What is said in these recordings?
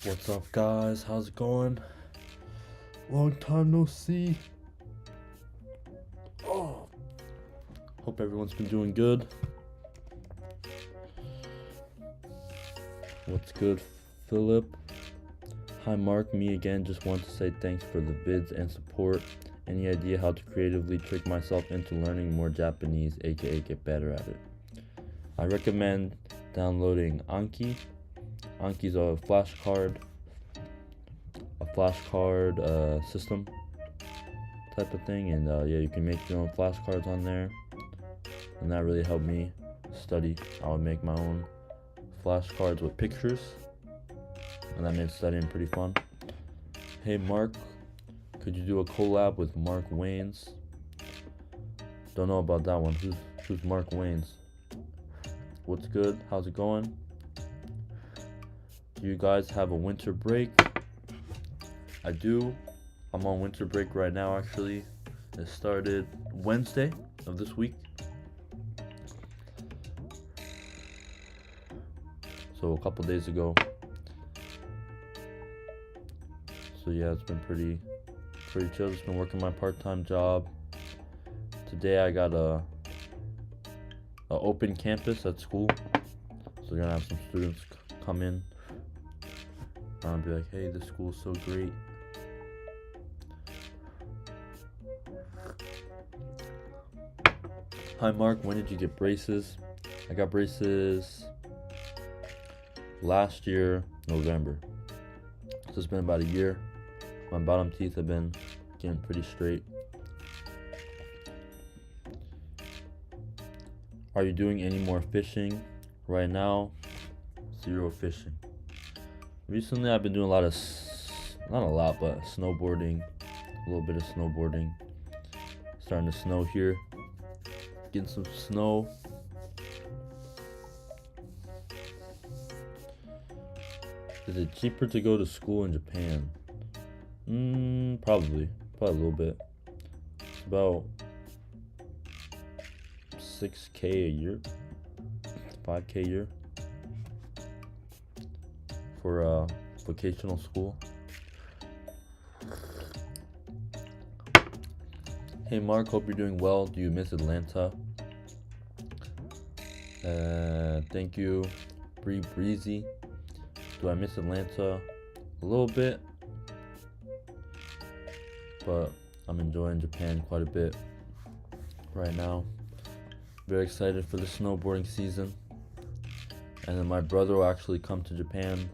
What's up, guys? How's it going? Long time no see. Oh, hope everyone's been doing good. What's good, Philip? Hi, Mark. Me again. Just want to say thanks for the vids and support. Any idea how to creatively trick myself into learning more Japanese, aka get better at it? I recommend downloading Anki. Anki's a flashcard system type of thing, and yeah, you can make your own flashcards on there, and that really helped me study. I would make my own flashcards with pictures, and that made studying pretty fun. Hey Mark, could you do a collab with Mark Waynes? Don't know about that one. Who's Mark Waynes? What's good? How's it going? Do you guys have a winter break? I do. I'm on winter break right now, actually. It started Wednesday of this week. So a couple days ago. So yeah, it's been pretty chill. Just been working my part-time job. Today I got a open campus at school. So we're gonna have some students come in. I'll be like, hey, this school's so great. Hi Mark, when did you get braces? I got braces last year, November. So it's been about a year. My bottom teeth have been getting pretty straight. Are you doing any more fishing? Right now, 0 fishing. Recently I've been doing not a lot, but snowboarding. A little bit of snowboarding. Starting to snow here. Getting some snow. Is it cheaper to go to school in Japan? Probably a little bit. It's about 6K a year, 5K a year for vocational school. Hey Mark, hope you're doing well. Do you miss Atlanta? Thank you, Breezy. Do I miss Atlanta? A little bit, but I'm enjoying Japan quite a bit right now. Very excited for the snowboarding season. And then my brother will actually come to Japan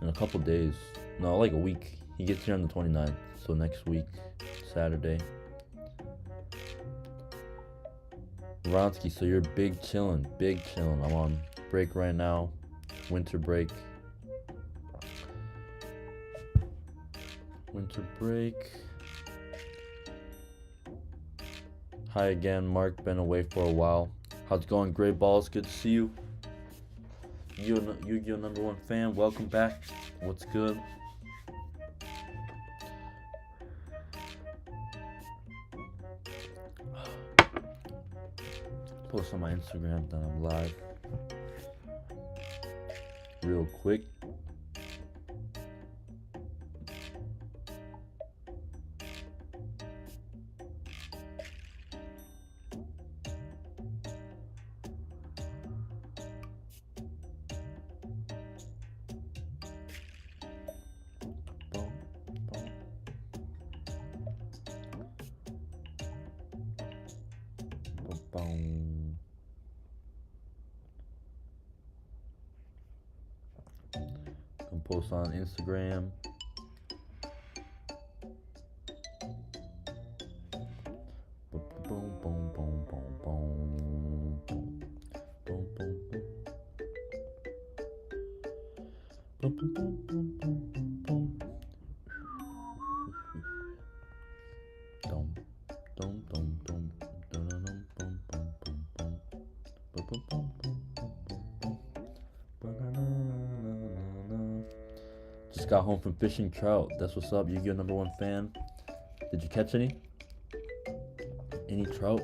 in a couple days. No, like a week. He gets here on the 29th, so next week, Saturday. Ronsky, so you're big chillin'. I'm on break right now, winter break. Hi again, Mark. Been away for a while. How's it going, Gray Balls? Good to see you. Yu-Gi-Oh! #1 fan. Welcome back. What's good? Post on my Instagram that I'm live. Real quick. Can post on Instagram. Just got home from fishing trout. That's what's up. Yu-Gi-Oh! #1 fan. Did you catch any? Any trout?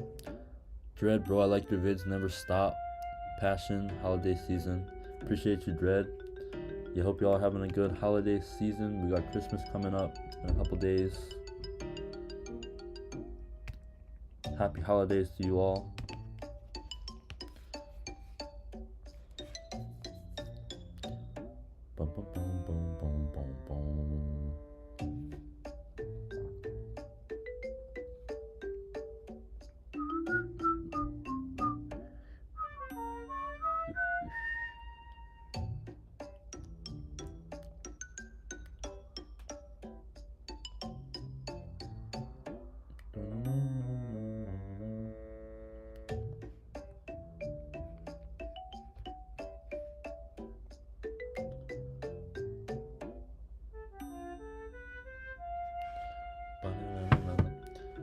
Dread, bro, I like your vids. Never stop. Passion, holiday season. Appreciate you, Dread. Yeah, hope y'all are having a good holiday season. We got Christmas coming up in a couple days. Happy holidays to you all. Bum, bum, bum, bum, bum, bum, bum.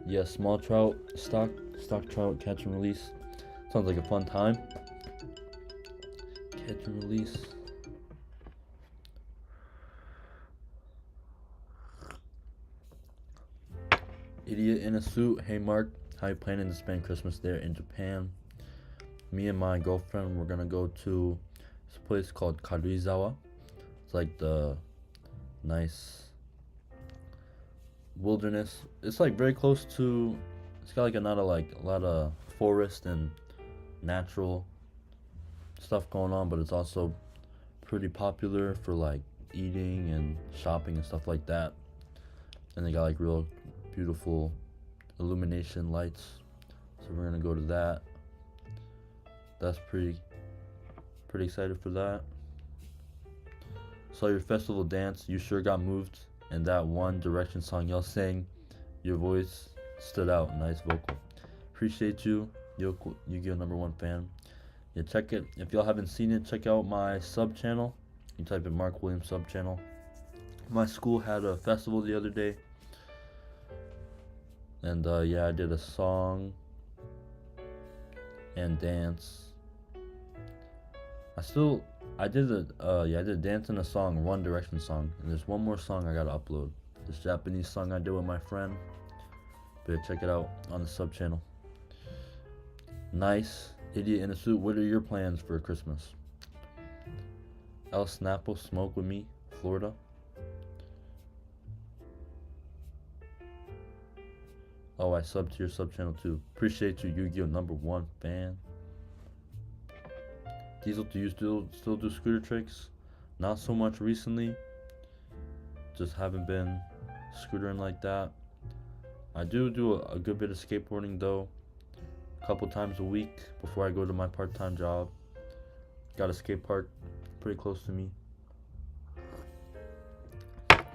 Yeah, small trout, stock trout, catch and release. Sounds like a fun time. Catch and release. Idiot in a suit. Hey Mark, how you planning to spend Christmas there in Japan? Me and my girlfriend, we're gonna go to this place called Karuizawa. It's like the nice wilderness. It's like very close to. It's got like a lot of forest and natural stuff going on, but it's also pretty popular for like eating and shopping and stuff like that. And they got like real beautiful illumination lights. So we're gonna go to that. That's pretty excited for that. Saw your festival dance. You sure got moved. And that One Direction song y'all sang, your voice stood out. Nice vocal. Appreciate you, Yu-Gi-Oh! #1 fan. Yeah, check it. If y'all haven't seen it, check out my sub channel. You type in Mark Williams sub channel. My school had a festival the other day. And yeah, I did a song and dance. I did a dance and a song, One Direction song, and there's one more song I gotta upload. This Japanese song I did with my friend. But check it out on the sub channel. Nice. Idiot in a suit. What are your plans for Christmas? El Snapple, smoke with me, Florida. Oh, I subbed to your sub channel too. Appreciate you, Yu-Gi-Oh! #1 fan. Diesel, do you still do scooter tricks? Not so much recently. Just haven't been scootering like that. I do a good bit of skateboarding though. A couple times a week before I go to my part-time job. Got a skate park pretty close to me.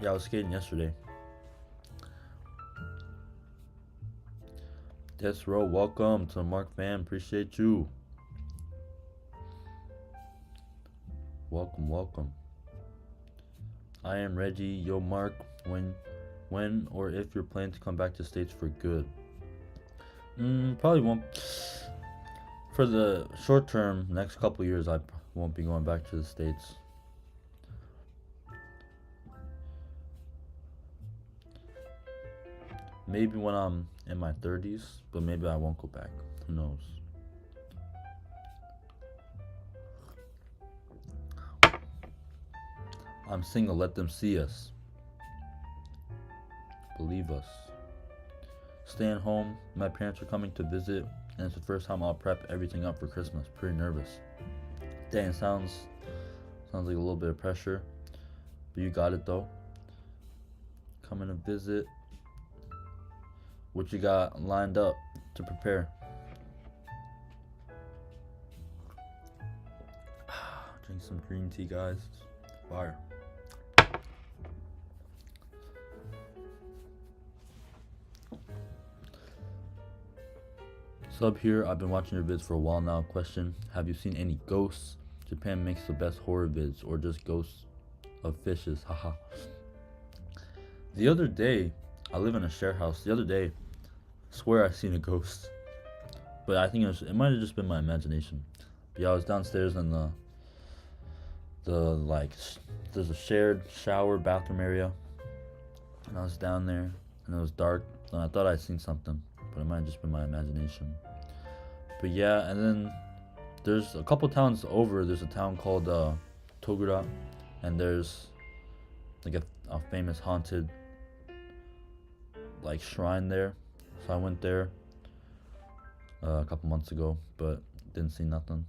Yeah, I was skating yesterday. Death Row, welcome to Mark Fan. Appreciate you. Welcome. I am Reggie. Yo, Mark, when or if you're planning to come back to States for good? Probably won't. For the short term, next couple years, I won't be going back to the States. Maybe when I'm in my 30s, but maybe I won't go back. Who knows? I'm single, let them see us. Believe us. Staying home, my parents are coming to visit, and it's the first time I'll prep everything up for Christmas. Pretty nervous. Dang, sounds like a little bit of pressure, but you got it though. Coming to visit. What you got lined up to prepare? Drink some green tea, guys. Fire. Sub here, I've been watching your vids for a while now. Question, have you seen any ghosts? Japan makes the best horror vids, or just ghosts of fishes, haha. The other day, I live in a share house. The other day, I swear I seen a ghost. But I think it might have just been my imagination. But yeah, I was downstairs in there's a shared shower bathroom area. And I was down there, and it was dark, and I thought I'd seen something. But it might have just been my imagination. But yeah, and then there's a couple towns over. There's a town called Togura, and there's like a famous haunted like shrine there. So I went there a couple months ago, but didn't see nothing.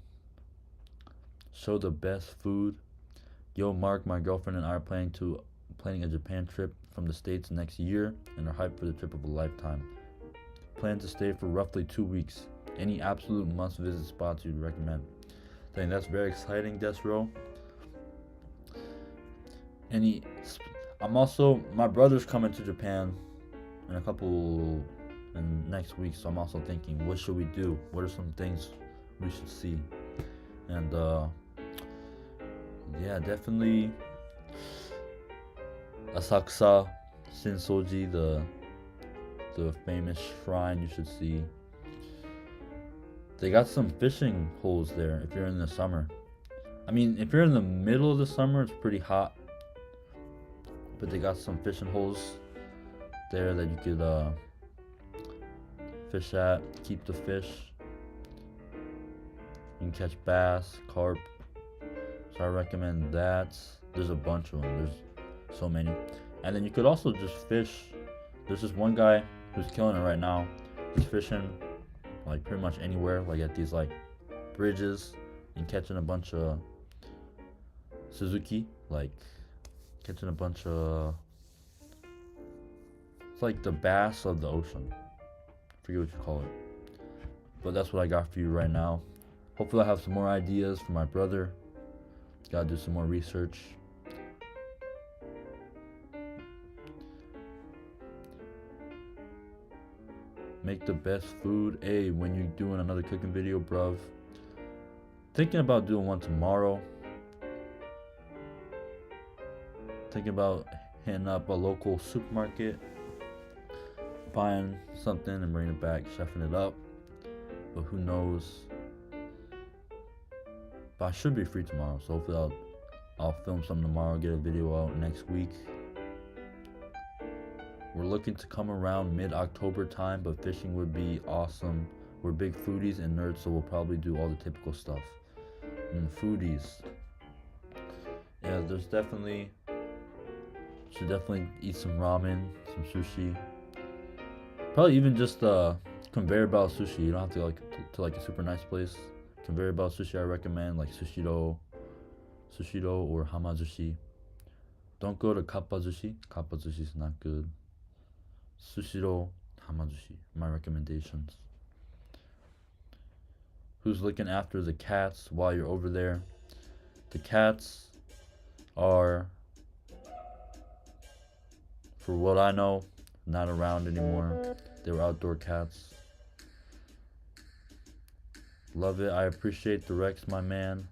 Show the best food. Yo, Mark, my girlfriend and I are planning a Japan trip from the States next year and are hyped for the trip of a lifetime. Plan to stay for roughly 2 weeks. Any absolute must-visit spots you'd recommend? Dang, that's very exciting, Desro. My brother's coming to Japan in next week, so I'm also thinking, what should we do? What are some things we should see? And yeah, definitely Asakusa Shinsoji, the famous shrine you should see. They got some fishing holes there if you're in the summer. I mean, if you're in the middle of the summer, it's pretty hot. But they got some fishing holes there that you could fish at, keep the fish. You can catch bass, carp. So I recommend that. There's a bunch of them. There's so many. And then you could also just fish. There's this one guy who's killing it right now. He's fishing like pretty much anywhere, like at these like bridges, and catching a bunch of Suzuki, like catching a bunch of, it's like the bass of the ocean. I forget what you call it. But that's what I got for you right now. Hopefully I have some more ideas for my brother. Gotta do some more research. Make the best food. Hey, when you doing another cooking video, bruv? Thinking about doing one tomorrow. Thinking about hitting up a local supermarket, buying something and bringing it back, chefing it up. But who knows? But I should be free tomorrow, so hopefully I'll film something tomorrow, get a video out next week. We're looking to come around mid-October time, but fishing would be awesome. We're big foodies and nerds, so we'll probably do all the typical stuff. Foodies. Yeah, should definitely eat some ramen, some sushi. Probably even just conveyor belt sushi. You don't have to go to like a super nice place. Conveyor belt sushi I recommend, like Sushiro or Hamazushi. Don't go to Kappazushi. Kappazushi is not good. Sushiro, Hamazushi, my recommendations. Who's looking after the cats while you're over there? The cats are, for what I know, not around anymore. They were outdoor cats. Love it. I appreciate the Rex, my man.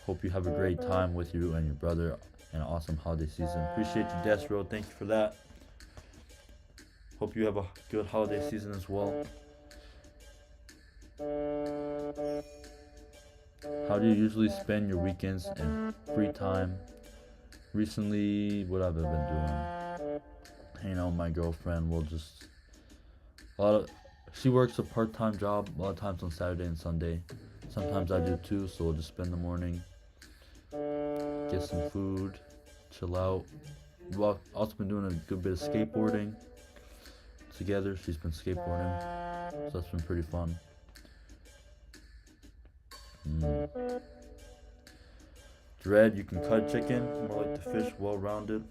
Hope you have a great time with you and your brother and an awesome holiday season. Appreciate you, Desro. Thank you for that. Hope you have a good holiday season as well. How do you usually spend your weekends and free time? Recently, what have I been doing? Hanging out with my girlfriend. She works a part-time job a lot of times on Saturday and Sunday. Sometimes I do too, so we'll just spend the morning, get some food, chill out. We've also been doing a good bit of skateboarding together. She's been skateboarding, so that's been pretty fun. Dread, you can cut chicken, more like the fish, well-rounded.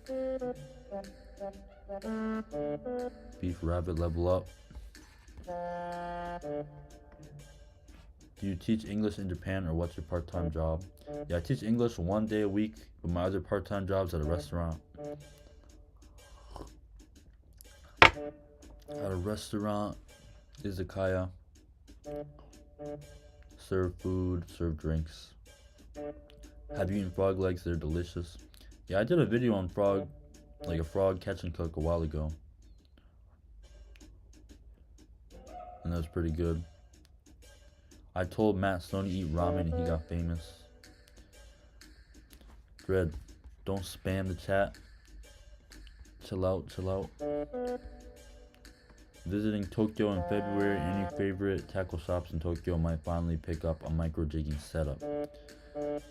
Beef rabbit, level up. Do you teach English in Japan, or what's your part-time job? Yeah, I teach English 1 day a week, but my other part-time job's at a restaurant. At a restaurant, izakaya. Serve food, serve drinks. Have you eaten frog legs? They're delicious. Yeah, I did a video on a frog catch and cook a while ago. And that was pretty good. I told Matt Stone to eat ramen and he got famous. Dread, don't spam the chat. Chill out, chill out. Visiting Tokyo in February. Any favorite tackle shops in Tokyo? Might finally pick up a micro jigging setup.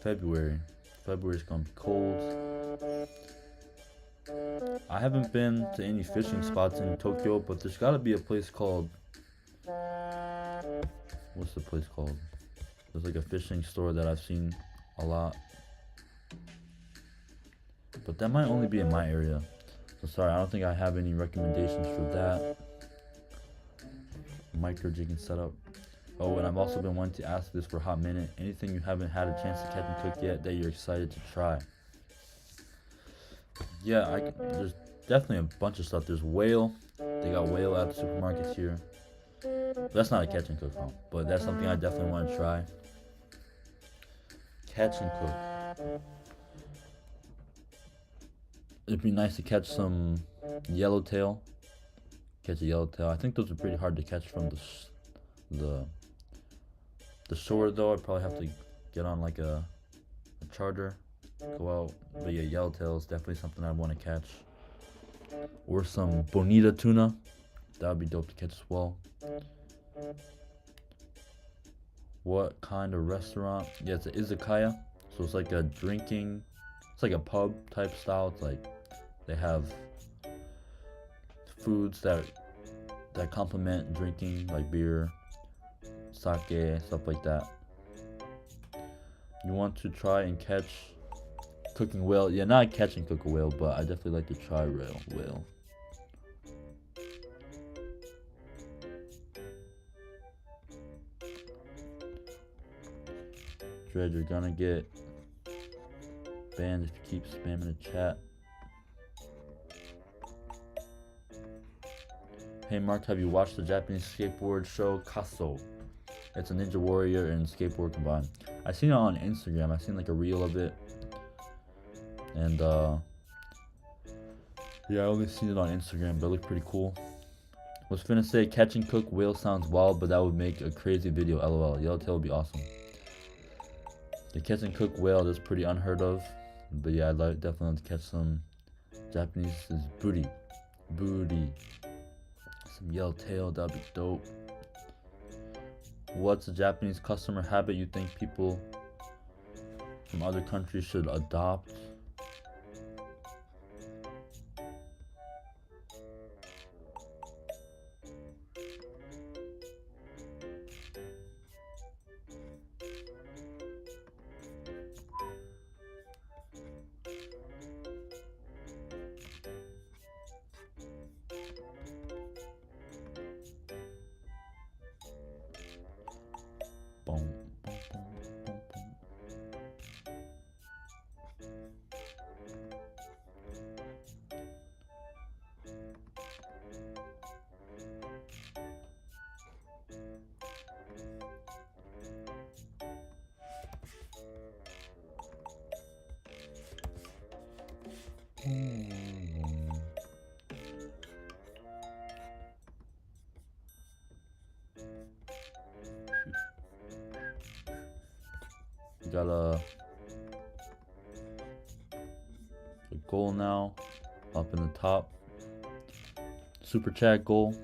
February's gonna be cold. I haven't been to any fishing spots in Tokyo, but there's gotta be a place called, what's the place called? There's like a fishing store that I've seen a lot, but that might only be in my area. So sorry, I don't think I have any recommendations for that. Micro jigging setup. Oh, and I've also been wanting to ask this for a hot minute. Anything you haven't had a chance to catch and cook yet that you're excited to try? Yeah, there's definitely a bunch of stuff. There's whale. They got whale at the supermarkets here. But that's not a catch and cook, huh? But that's something I definitely want to try. Catch and cook. It'd be nice to catch some yellowtail. Catch a yellowtail. I think those are pretty hard to catch from the shore, though. I'd probably have to get on like a charter, go out. But yeah, yellowtail is definitely something I want to catch. Or some bonita tuna. That would be dope to catch as well. What kind of restaurant? Yeah, it's an izakaya. So it's like a drinking, it's like a pub type style. It's like they have foods that complement drinking, like beer, sake, stuff like that. You want to try and catch cooking whale? Yeah, not catch and cook a whale, but I definitely like to try whale. Dread, you're gonna get banned if you keep spamming the chat. Hey Mark, have you watched the Japanese skateboard show Kaso? It's a Ninja Warrior and skateboard combined. I seen it on Instagram. I seen like a reel of it, and yeah, I only seen it on Instagram, but it looked pretty cool. Was finna say catch and cook whale sounds wild, but that would make a crazy video. LOL. Yellowtail would be awesome. The catch and cook whale is pretty unheard of, but yeah, I'd definitely like to catch some Japanese booty. Some yellowtail, that'd be dope. What's a Japanese customer habit you think people from other countries should adopt? We got a goal now up in the top. Super chat goal.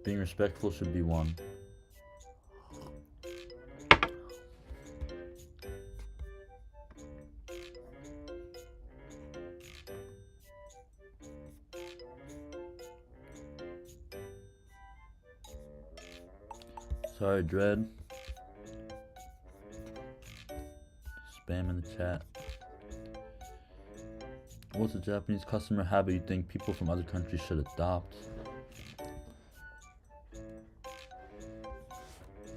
Being respectful should be one. Sorry, Dread. Spam in the chat. What's a Japanese customer habit you think people from other countries should adopt?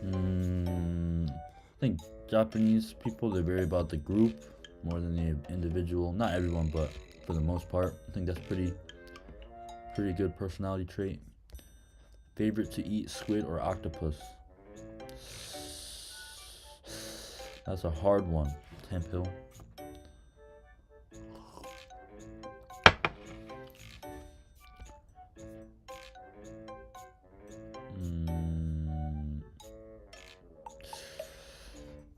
I think Japanese people, they're very about the group more than the individual. Not everyone, but for the most part. I think that's pretty good personality trait. Favorite to eat, squid or octopus? That's a hard one. Temp Hill.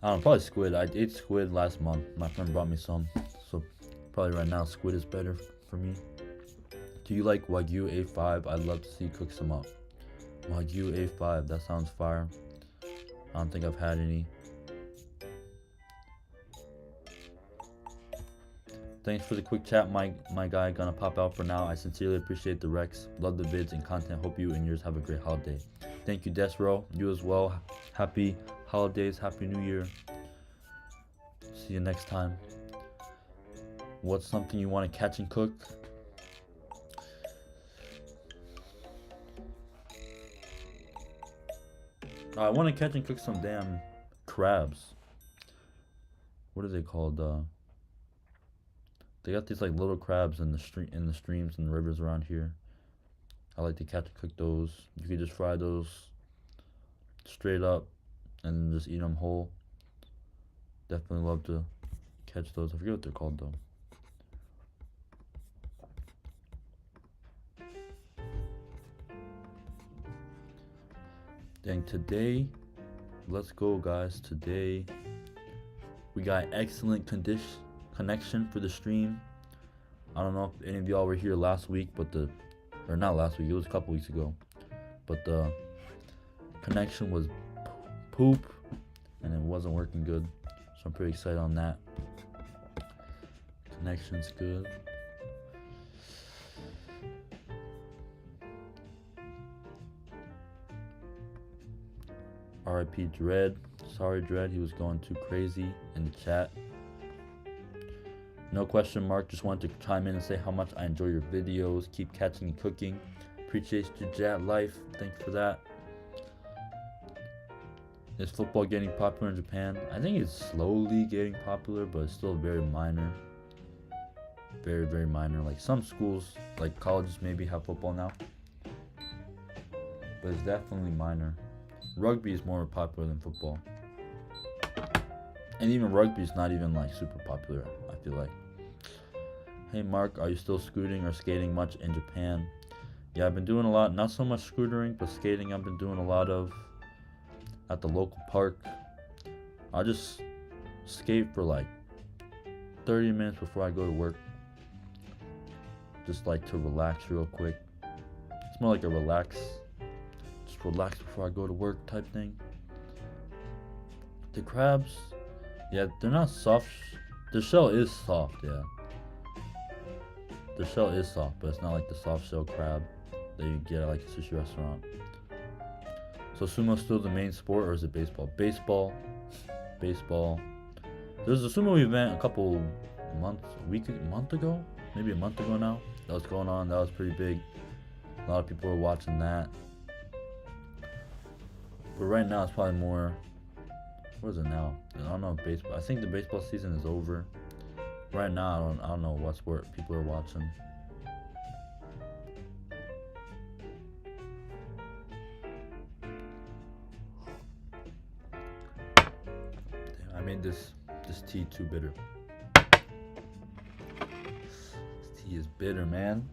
I don't know, probably squid. I ate squid last month. My friend brought me some. So probably right now squid is better for me. Do you like Wagyu A5? I'd love to see you cook some up. Wagyu A5, that sounds fire. I don't think I've had any. Thanks for the quick chat, my guy. Gonna pop out for now. I sincerely appreciate the Rex. Love the vids and content. Hope you and yours have a great holiday. Thank you, Desro. You as well. Happy holidays. Happy New Year. See you next time. What's something you want to catch and cook? I want to catch and cook some damn crabs. What are they called? They got these like little crabs in the streams and the rivers around here. I like to catch and cook those. You can just fry those straight up and just eat them whole. Definitely love to catch those. I forget what they're called though. Dang, today, let's go guys. Today, we got excellent connection for the stream. I don't know if any of y'all were here last week, but or not last week, it was a couple weeks ago. But the connection was poop, and it wasn't working good. So I'm pretty excited on that. Connection's good. RIP Dread. Sorry, Dread. He was going too crazy in the chat. No question mark. Just wanted to chime in and say how much I enjoy your videos. Keep catching and cooking. Appreciate you, Jat Life. Thanks for that. Is football getting popular in Japan? I think it's slowly getting popular, but it's still very minor. Very, very minor. Like some schools, like colleges maybe have football now. But it's definitely minor. Rugby is more popular than football. And even rugby is not even like super popular, I feel like. Hey Mark, are you still scooting or skating much in Japan? Yeah, I've been doing a lot, not so much scootering, but skating I've been doing a lot of at the local park. I just skate for like 30 minutes before I go to work. Just like to relax real quick. It's more like a relax before I go to work type thing. The crabs, yeah, they're not soft. The shell is soft, yeah. The shell is soft, but it's not like the soft shell crab that you get at like a sushi restaurant. So sumo's still the main sport, or is it baseball? Baseball. There's a sumo event a month ago, maybe a month ago now. That was going on. That was pretty big. A lot of people were watching that. But right now it's probably more. What is it now? I don't know. Baseball. I think the baseball season is over. Right now, I don't know what sport people are watching. Damn, I made this tea too bitter. This tea is bitter, man.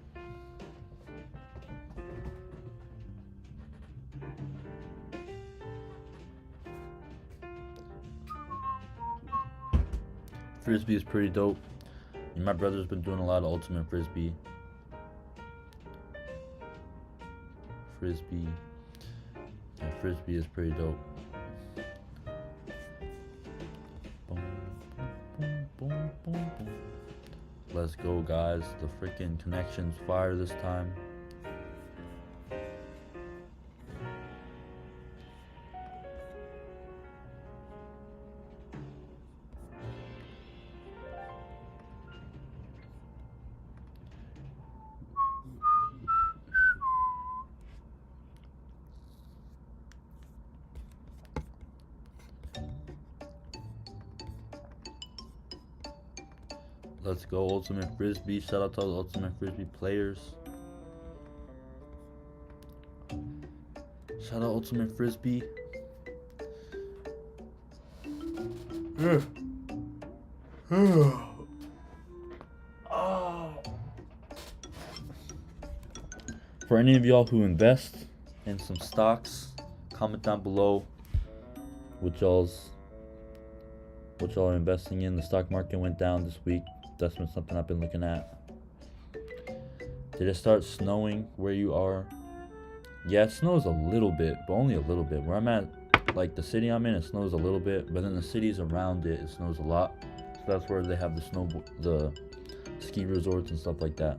Frisbee is pretty dope. And my brother's been doing a lot of ultimate frisbee. Yeah, frisbee is pretty dope. Let's go, guys. The freaking connection's fire this time. Let's go, Ultimate Frisbee. Shout out to all the Ultimate Frisbee players. Shout out Ultimate Frisbee. For any of y'all who invest in some stocks, comment down below what y'all are investing in. The stock market went down this week. That's been something I've been looking at. Did it start snowing where you are? Yeah, it snows a little bit, but only a little bit. Where I'm at, like the city I'm in, it snows a little bit, but then the cities around it, it snows a lot. So that's where they have the ski resorts and stuff like that.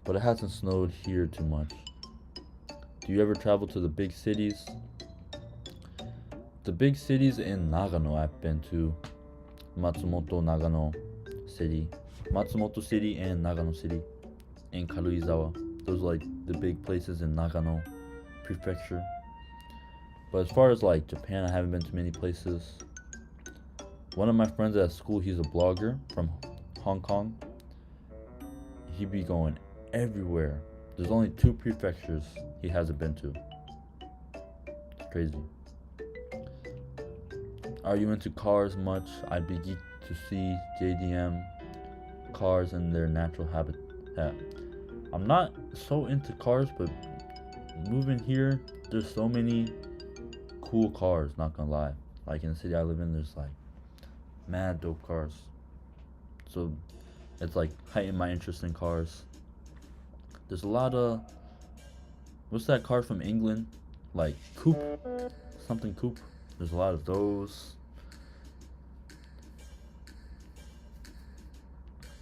But it hasn't snowed here too much. Do you ever travel to the big cities? The big cities in Nagano I've been to. Matsumoto, Nagano City. Matsumoto City and Nagano City. And Karuizawa. Those are like the big places in Nagano Prefecture. But as far as like Japan, I haven't been to many places. One of my friends at school, he's a blogger from Hong Kong. He be going everywhere. There's only 2 prefectures he hasn't been to. It's crazy. Are you into cars much? I'd be geeked to see JDM cars in their natural habitat. I'm not so into cars, but moving here, there's so many cool cars, not gonna lie. Like in the city I live in, there's like mad dope cars. So it's like heightened my interest in cars. There's a lot of, what's that car from England? Like Coupe, something Coupe. There's a lot of those.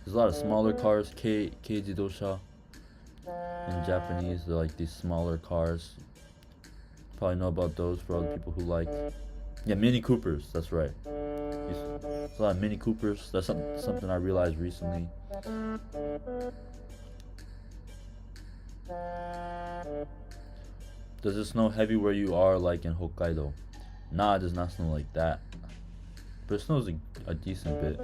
There's a lot of smaller cars, Keijidosha. In Japanese, they're like these smaller cars. Probably know about those for other people who like. Yeah, Mini Coopers, that's right. There's a lot of Mini Coopers. That's something I realized recently. Does it snow heavy where you are, like in Hokkaido? Nah, it does not snow like that. But it snows a decent bit.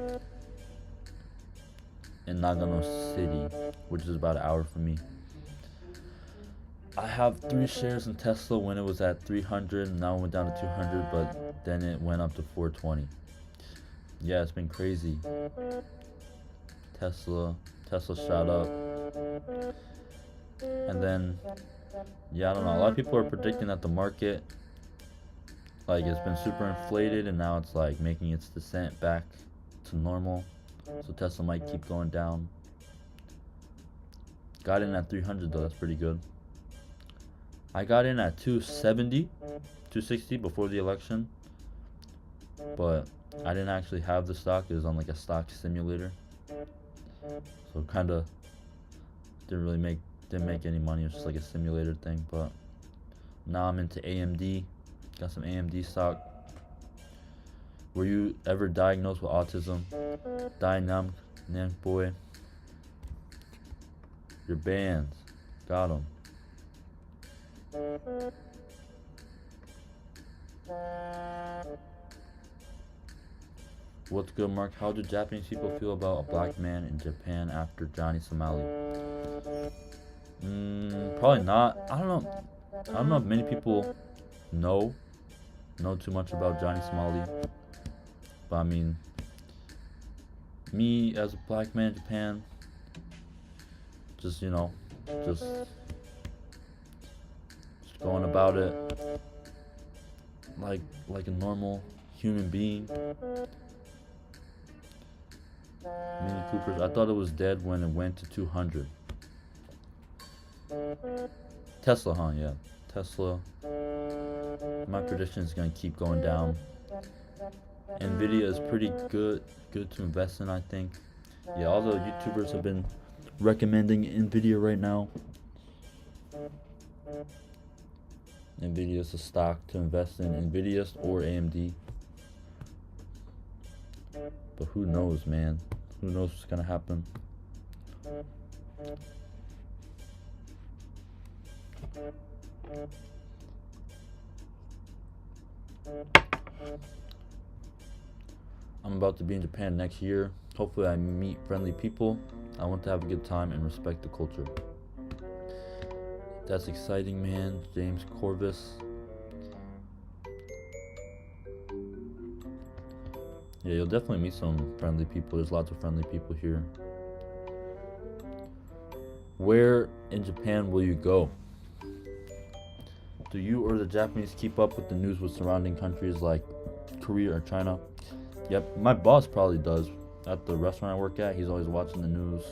In Nagano City, which is about an hour from me. I have 3 shares in Tesla when it was at 300, and now it went down to 200, but then it went up to 420. Yeah, it's been crazy. Tesla shot up. And then, yeah, I don't know. A lot of people are predicting that the market, like, it's been super inflated, and now it's like making its descent back to normal. So Tesla might keep going down. Got in at 300 though, that's pretty good. I got in at 260 before the election. But I didn't actually have the stock, it was on like a stock simulator. So kinda didn't make any money, it was just like a simulator thing. But now I'm into AMD. Got some AMD stock. Were you ever diagnosed with autism? Dynam boy. Your bands. Got 'em. What's good, Mark? How do Japanese people feel about a black man in Japan after Johnny Somali? Probably not. I don't know if many people know too much about Johnny Somali. But I mean, me as a black man in Japan, just going about it like a normal human being. Mini Coopers, I thought it was dead when it went to 200. Tesla, huh? Yeah, Tesla. My prediction is gonna keep going down. Nvidia is pretty good to invest in, I think. Yeah, all the YouTubers have been recommending Nvidia right now. Nvidia is a stock to invest in, Nvidia or AMD. But who knows, man? Who knows what's gonna happen? I'm about to be in Japan next year. Hopefully I meet friendly people. I want to have a good time and respect the culture. That's exciting, man. James Corvus. Yeah, you'll definitely meet some friendly people. There's lots of friendly people here. Where in Japan will you go? Do you or the Japanese keep up with the news with surrounding countries like Korea or China? Yep, my boss probably does. At the restaurant I work at, he's always watching the news.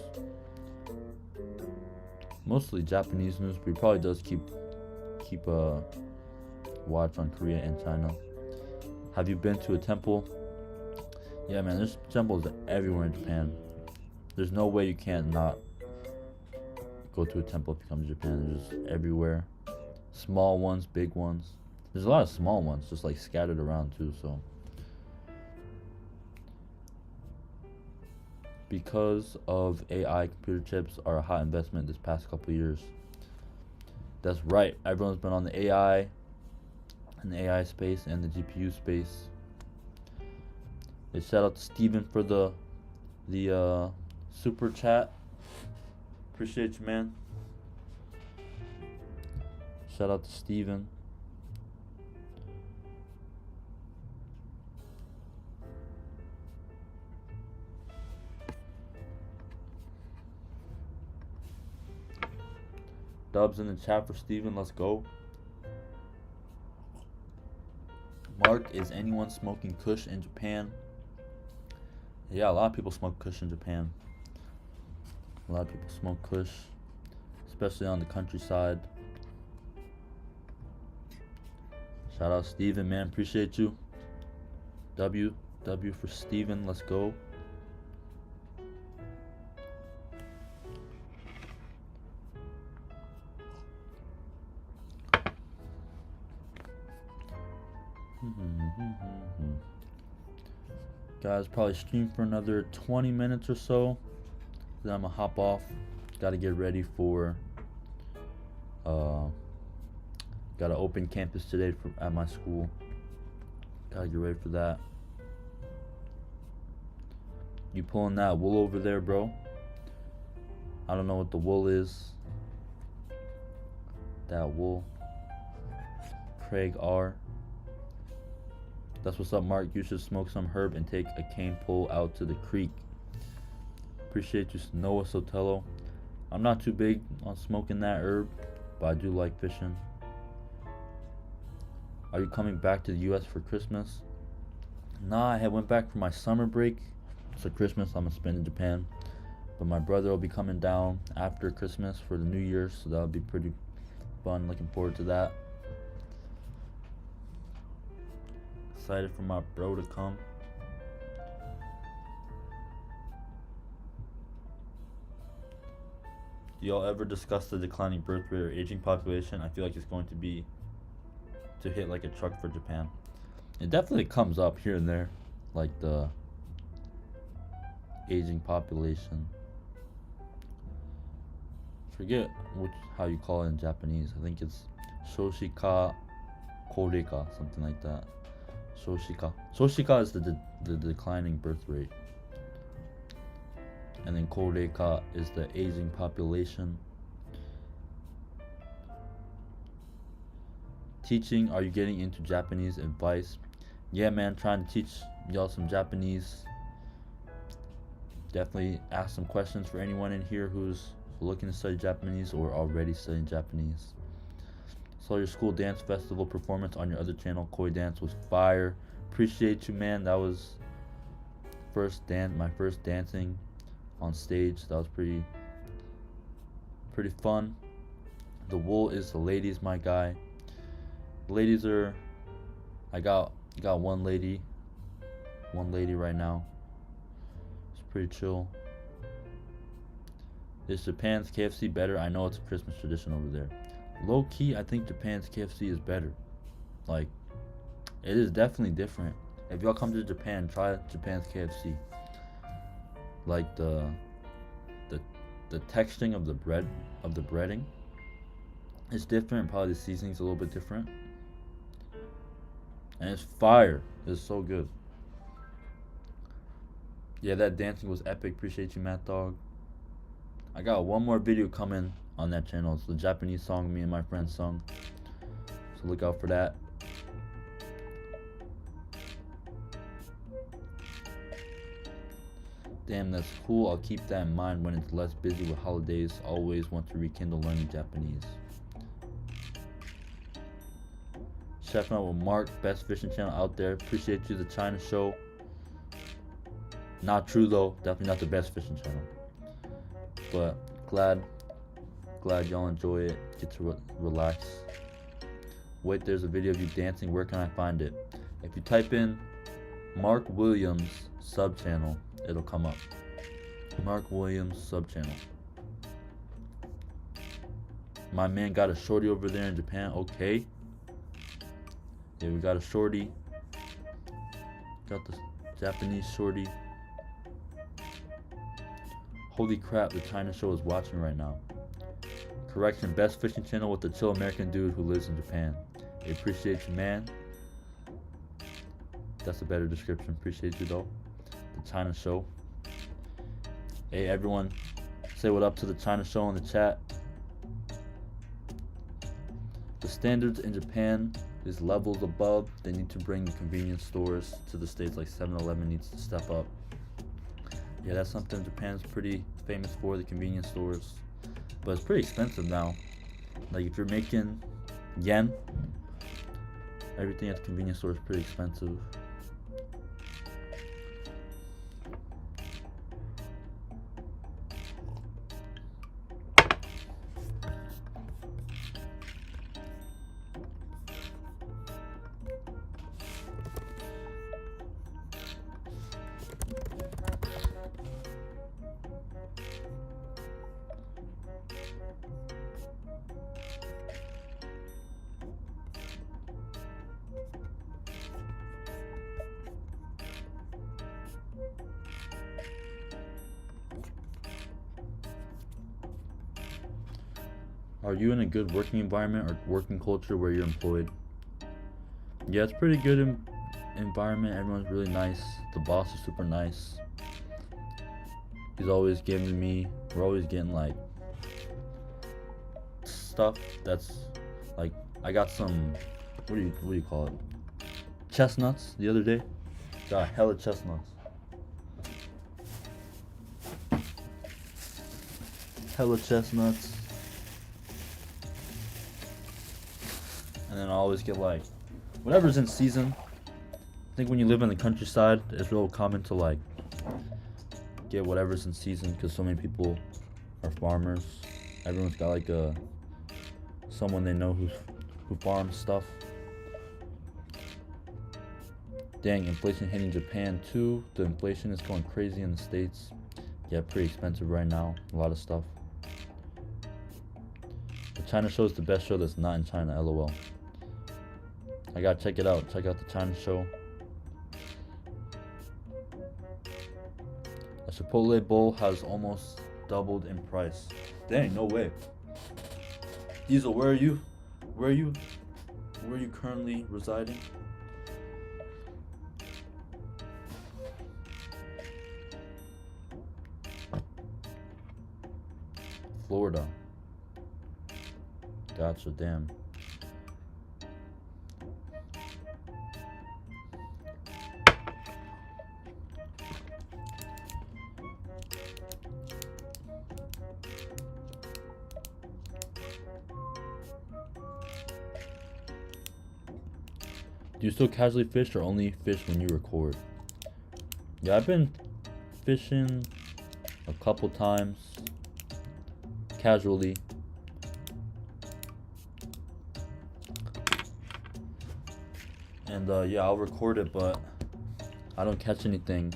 mostly Japanese news, but he probably does keep a watch on Korea and China. Have you been to a temple? Yeah, man, there's temples everywhere in Japan. There's no way you can't not go to a temple if you come to Japan. There's just everywhere. Small ones, big ones. There's a lot of small ones just like scattered around too, so. Because of AI, computer chips are a hot investment this past couple years. That's right. Everyone's been on the AI and the AI space and the GPU space. Shout out to Steven for the super chat. Appreciate you, man. Shout out to Steven. Dubs in the chat for Steven. Let's go. Mark, is anyone smoking Kush in Japan? Yeah, a lot of people smoke Kush in Japan. A lot of people smoke Kush, especially on the countryside. Shout out Steven, man. Appreciate you. W for Steven. Let's go. Guys, probably stream for another 20 minutes or so. Then I'm gonna hop off. Gotta get ready for got an open campus today at my school. Gotta get ready for that. You pulling that wool over there, bro? I don't know what the wool is. That wool. Craig R. That's what's up, Mark. You should smoke some herb and take a cane pole out to the creek. Appreciate you, Noah Sotelo. I'm not too big on smoking that herb, but I do like fishing. Are you coming back to the US for Christmas? Nah, I went back for my summer break. So Christmas I'm gonna spend in Japan. But my brother will be coming down after Christmas for the New Year, so that'll be pretty fun. Looking forward to that. Excited for my bro to come. Do y'all ever discuss the declining birth rate or aging population? I feel like it's going to hit like a truck for Japan. It definitely comes up here and there, like the aging population. Forget how you call it in Japanese. I think it's Shoshika Koreika, something like that. Shoshika is the declining birth rate. And then Koreika is the aging population. Teaching, are you getting into Japanese advice? Yeah, man, trying to teach y'all some Japanese. Definitely ask some questions for anyone in here who's looking to study Japanese or already studying Japanese. Saw your school dance festival performance on your other channel. Koi Dance was fire. Appreciate you, man. That was my first dancing on stage. That was pretty fun. The wool is the ladies, my guy. The ladies are, I got one lady right now. It's pretty chill. Is Japan's KFC better? I know it's a Christmas tradition over there. Low key, I think Japan's KFC is better. Like, it is definitely different. If y'all come to Japan, try Japan's KFC. Like the texturing of the breading is different. Probably the seasoning's a little bit different. And it's fire. It's so good. Yeah, that dancing was epic. Appreciate you, Matt Dog. I got one more video coming on that channel. It's the Japanese song me and my friend sung. So look out for that. Damn, that's cool. I'll keep that in mind when it's less busy with holidays. Always want to rekindle learning Japanese. Chefing out with Mark, best fishing channel out there. Appreciate you, the China Show. Not true though, definitely not the best fishing channel. But glad Glad y'all enjoy it. Get to relax. Wait, there's a video of you dancing. Where can I find it? If you type in Mark Williams sub channel, it'll come up. Mark Williams sub channel. My man got a shorty over there in Japan. Okay. Yeah, we got a shorty. Got the Japanese shorty. Holy crap, the China show is watching right now. Correction, best fishing channel with the chill American dude who lives in Japan. I appreciate you, man. That's a better description. Appreciate you, though. The China show. Hey, everyone. Say what up to the China show in the chat. The standards in Japan is levels above. They need to bring the convenience stores to the States, like 7-Eleven needs to step up. Yeah, that's something Japan's pretty famous for, the convenience stores. But it's pretty expensive now. Like if you're making yen, everything at the convenience store is pretty expensive. Are you in a good working environment or working culture where you're employed? Yeah, it's pretty good environment. Everyone's really nice. The boss is super nice. He's always giving me, we're always getting like stuff that's like, I got some, what do you call it? Chestnuts the other day. Got hella chestnuts. Hella chestnuts. And then I always get like whatever's in season. I think when you live in the countryside, it's real common to like get whatever's in season because so many people are farmers. Everyone's got like someone they know who farms stuff. Dang, inflation hitting Japan too. The inflation is going crazy in the States. Yeah, pretty expensive right now. A lot of stuff. The China show is the best show that's not in China, LOL. I gotta check it out. Check out the China show. A Chipotle bowl has almost doubled in price. Dang, no way. Diesel, where are you? Where are you currently residing? Florida. Gotcha, damn. Do you still casually fish or only fish when you record? Yeah, I've been fishing a couple times casually. And yeah, I'll record it, but I don't catch anything.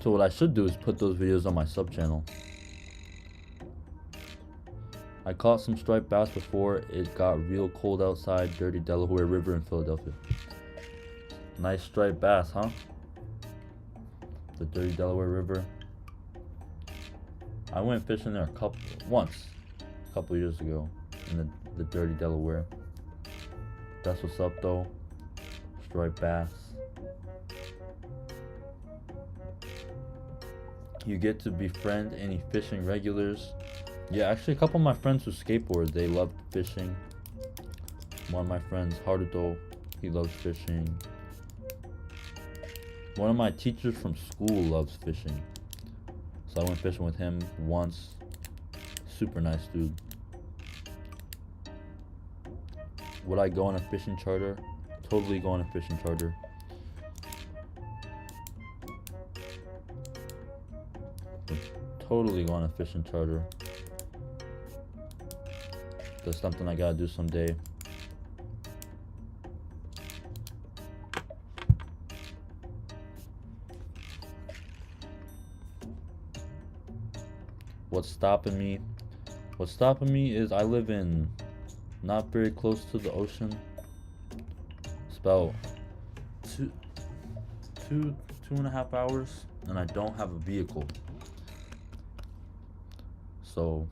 So what I should do is put those videos on my sub channel. I caught some striped bass before it got real cold outside. Dirty Delaware River in Philadelphia. Nice striped bass, huh? The Dirty Delaware River. I went fishing there once, a couple years ago, in the Dirty Delaware. That's what's up though. Striped bass. You get to befriend any fishing regulars. Yeah, actually a couple of my friends who skateboard, they love fishing. One of my friends, Haruto, he loves fishing. One of my teachers from school loves fishing. So I went fishing with him once. Super nice dude. Would I go on a fishing charter? Totally go on a fishing charter. Would totally go on a fishing charter. That's something I gotta do someday. What's stopping me? What's stopping me is I live in not very close to the ocean. It's about two and a half hours, and I don't have a vehicle. So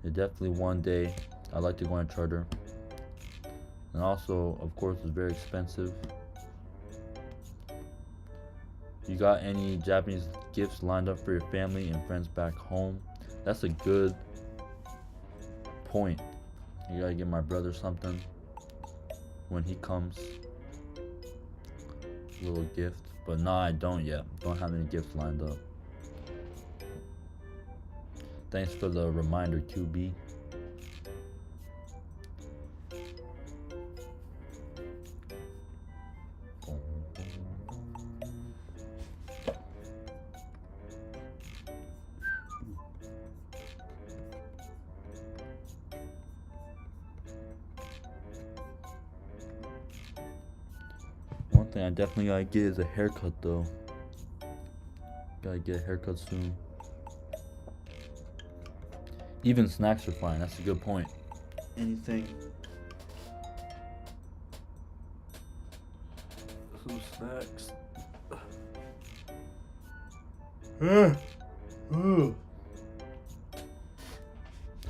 definitely one day I'd like to go on a charter. And also, of course, it's very expensive. You got any Japanese gifts lined up for your family and friends back home? That's a good point. You gotta get my brother something when he comes. A little gift. But nah, I don't yet. Don't have any gifts lined up. Thanks for the reminder, QB. One thing I definitely gotta get is a haircut though. Gotta get a haircut soon. Even snacks are fine. That's a good point. Anything. Some snacks.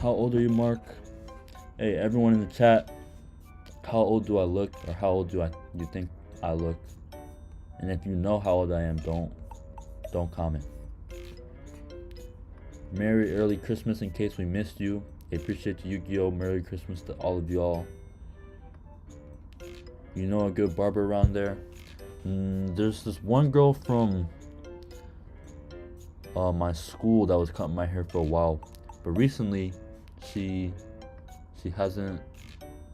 How old are you, Mark? Hey, everyone in the chat. How old do I look, or how old do you think I look? And if you know how old I am, don't comment. Merry early Christmas in case we missed you. I appreciate you, Yu-Gi-Oh! Merry Christmas to all of y'all. You know a good barber around there? There's this one girl from my school that was cutting my hair for a while, but recently she hasn't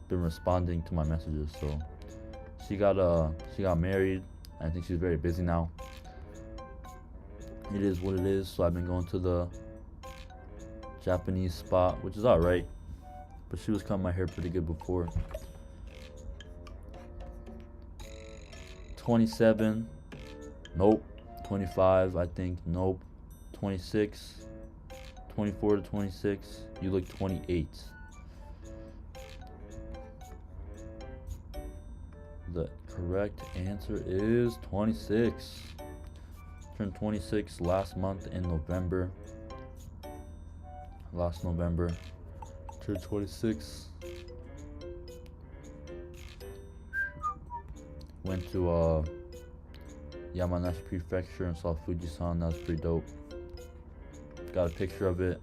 been responding to my messages. So she got married. I think she's very busy now. It is what it is. So I've been going to the Japanese spot, which is alright, but she was cutting my hair pretty good before. 27, nope. 25, I think, nope. 26, 24 to 26, you look 28. The correct answer is 26. Turned 26 last month in November. Last November, turned 26. Went to Yamanashi Prefecture and saw Fujisan. That was pretty dope. Got a picture of it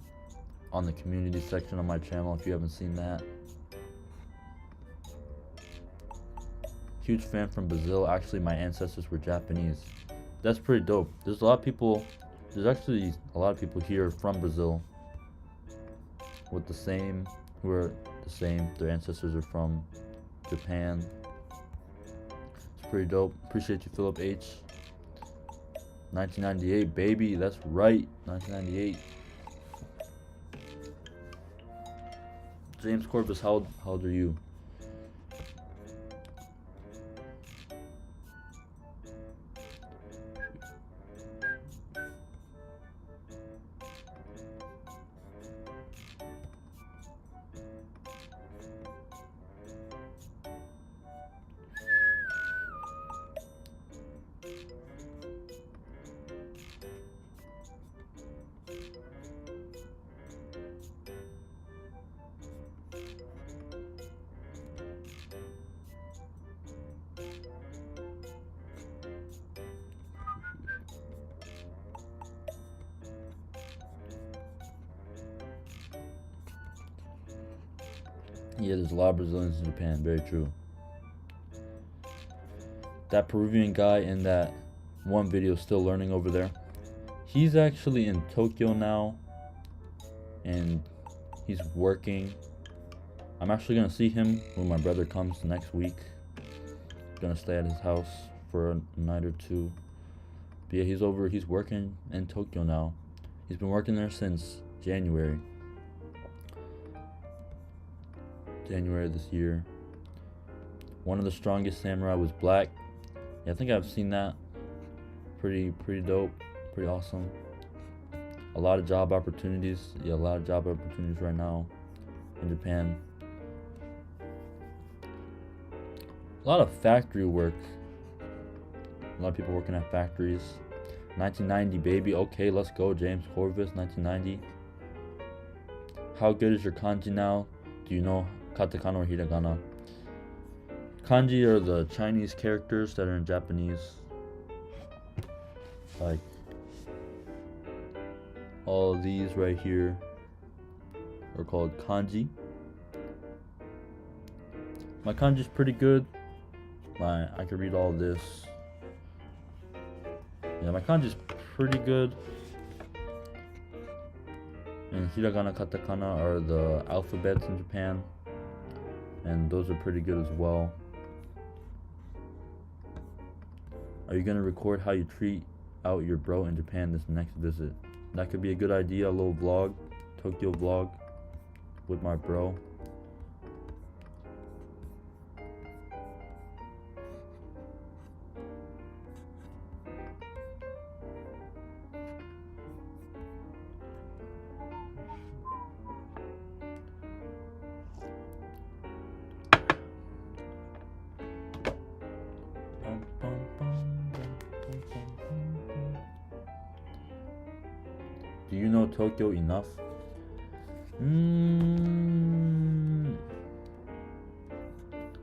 on the community section of my channel if you haven't seen that. Huge fan from Brazil. Actually, my ancestors were Japanese. That's pretty dope. There's actually a lot of people here from Brazil with who are the same. Their ancestors are from Japan. It's pretty dope. Appreciate you, Philip H. 1998, baby. That's right. 1998. James Corpus, how old are you? Yeah, there's a lot of Brazilians in Japan. Very true. That Peruvian guy in that one video still learning over there. He's actually in Tokyo now, and he's working. I'm actually gonna see him when my brother comes next week. Gonna stay at his house for a night or two. But yeah, he's working in Tokyo now. He's been working there since January. January this year. One of the strongest samurai was black. Yeah, I think I've seen that. Pretty dope. Pretty awesome. A lot of job opportunities. Yeah, a lot of job opportunities right now in Japan. A lot of factory work. A lot of people working at factories. 1990, baby. Okay, let's go. James Corvus, 1990. How good is your kanji now? Do you know katakana or hiragana? Kanji are the Chinese characters that are in Japanese. Like all of these right here are called kanji. My kanji's pretty good. I can read all this. Yeah, my kanji's pretty good. And hiragana, katakana are the alphabets in Japan, and those are pretty good as well. Are you gonna record how you treat out your bro in Japan this next visit? That could be a good idea. A little vlog, Tokyo vlog with my bro. Do you know Tokyo enough?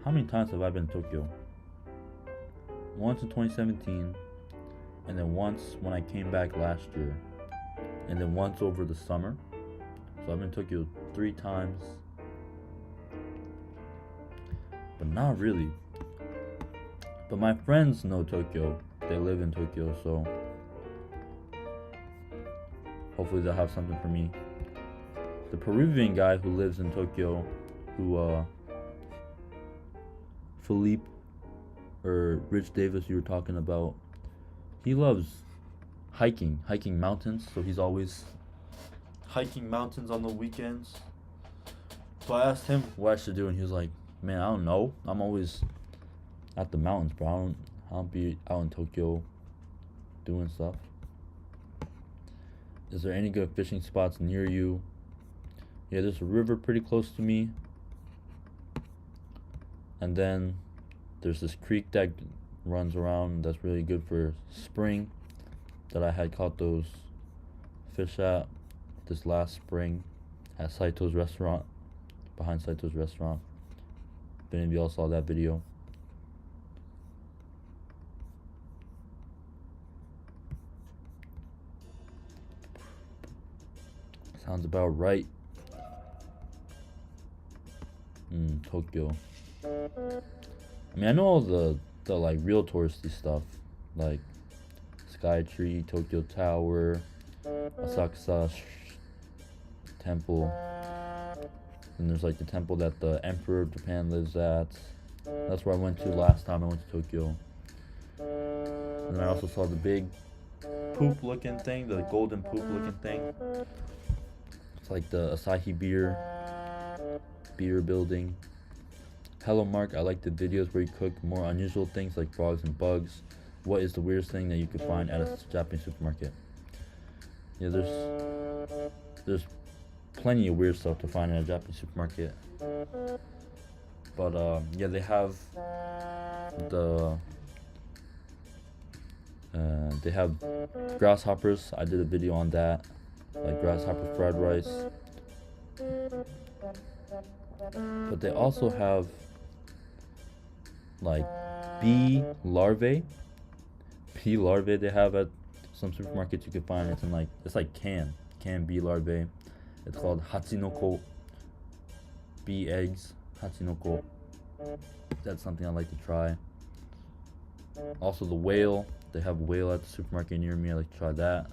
How many times have I been to Tokyo? Once in 2017, and then once when I came back last year, and then once over the summer. So I've been to Tokyo 3 times, but not really. But my friends know Tokyo. They live in Tokyo, so hopefully they'll have something for me. The Peruvian guy who lives in Tokyo, Philippe or Rich Davis you were talking about, he loves hiking mountains, so he's always hiking mountains on the weekends. So I asked him what I should do, and he was like, man, I don't know. I'm always at the mountains, bro. I don't be out in Tokyo doing stuff. Is there any good fishing spots near you? Yeah, there's a river pretty close to me. And then there's this creek that runs around that's really good for spring that I had caught those fish at this last spring at Saito's restaurant, behind Saito's restaurant. If any of y'all saw that video. Sounds about right. Tokyo. I mean, I know all the like real touristy stuff, like Skytree, Tokyo Tower, Asakusa Temple. And there's like the temple that the Emperor of Japan lives at. That's where I went to last time I went to Tokyo. And then I also saw the big poop looking thing, the golden poop looking thing. It's like the Asahi beer building. Hello Mark, I like the videos where you cook more unusual things like frogs and bugs. What is the weirdest thing that you could find at a Japanese supermarket? Yeah, there's plenty of weird stuff to find in a Japanese supermarket. But yeah, they have they have grasshoppers. I did a video on that, like grasshopper fried rice. But they also have like bee larvae. Bee larvae they have at some supermarkets you can find. It's like canned bee larvae. It's called hachinoko. Bee eggs, hachinoko. That's something I'd like to try. Also the whale. They have whale at the supermarket near me. I'd like to try that.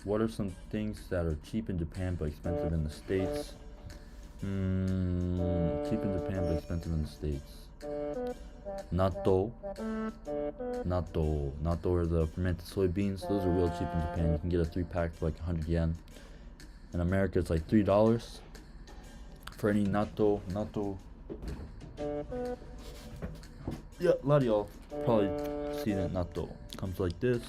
What are some things that are cheap in Japan but expensive in the States? Cheap in Japan but expensive in the States. Natto. Natto are the fermented soybeans. Those are real cheap in Japan. You can get a 3-pack for like 100 yen. In America, it's like $3 for any natto. Yeah, a lot of y'all probably seen it. Natto comes like this.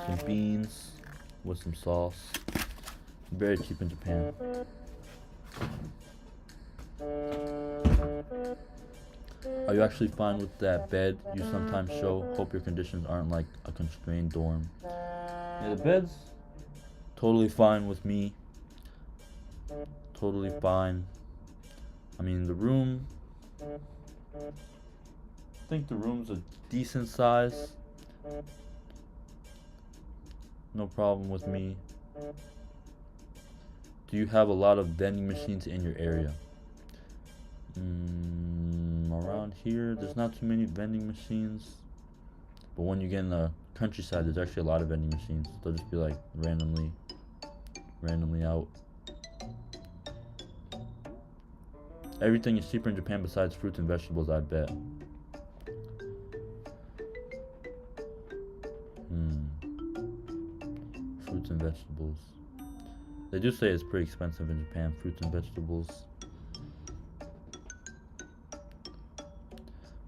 Some beans with some sauce. Very cheap in Japan. Are you actually fine with that bed you sometimes show? Hope your conditions aren't like a constrained dorm. Yeah, the bed's totally fine with me. Totally fine. I mean, the room, I think the room's a decent size. No problem with me. Do you have a lot of vending machines in your area? Around here, there's not too many vending machines. But when you get in the countryside, there's actually a lot of vending machines. They'll just be like randomly out. Everything is cheaper in Japan besides fruits and vegetables, I bet. Fruits and vegetables. They do say it's pretty expensive in Japan, fruits and vegetables.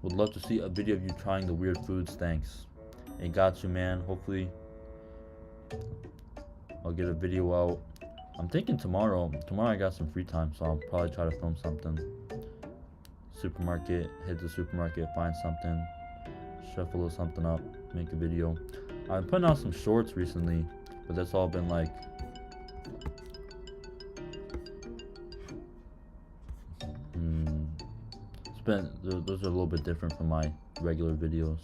Would love to see a video of you trying the weird foods, thanks. Hey, got you, man. Hopefully I'll get a video out. I'm thinking tomorrow I got some free time, so I'll probably try to film something. Supermarket, head to the supermarket, find something, shuffle a little something up, make a video. I've been putting out some shorts recently, but that's all been like those are a little bit different from my regular videos.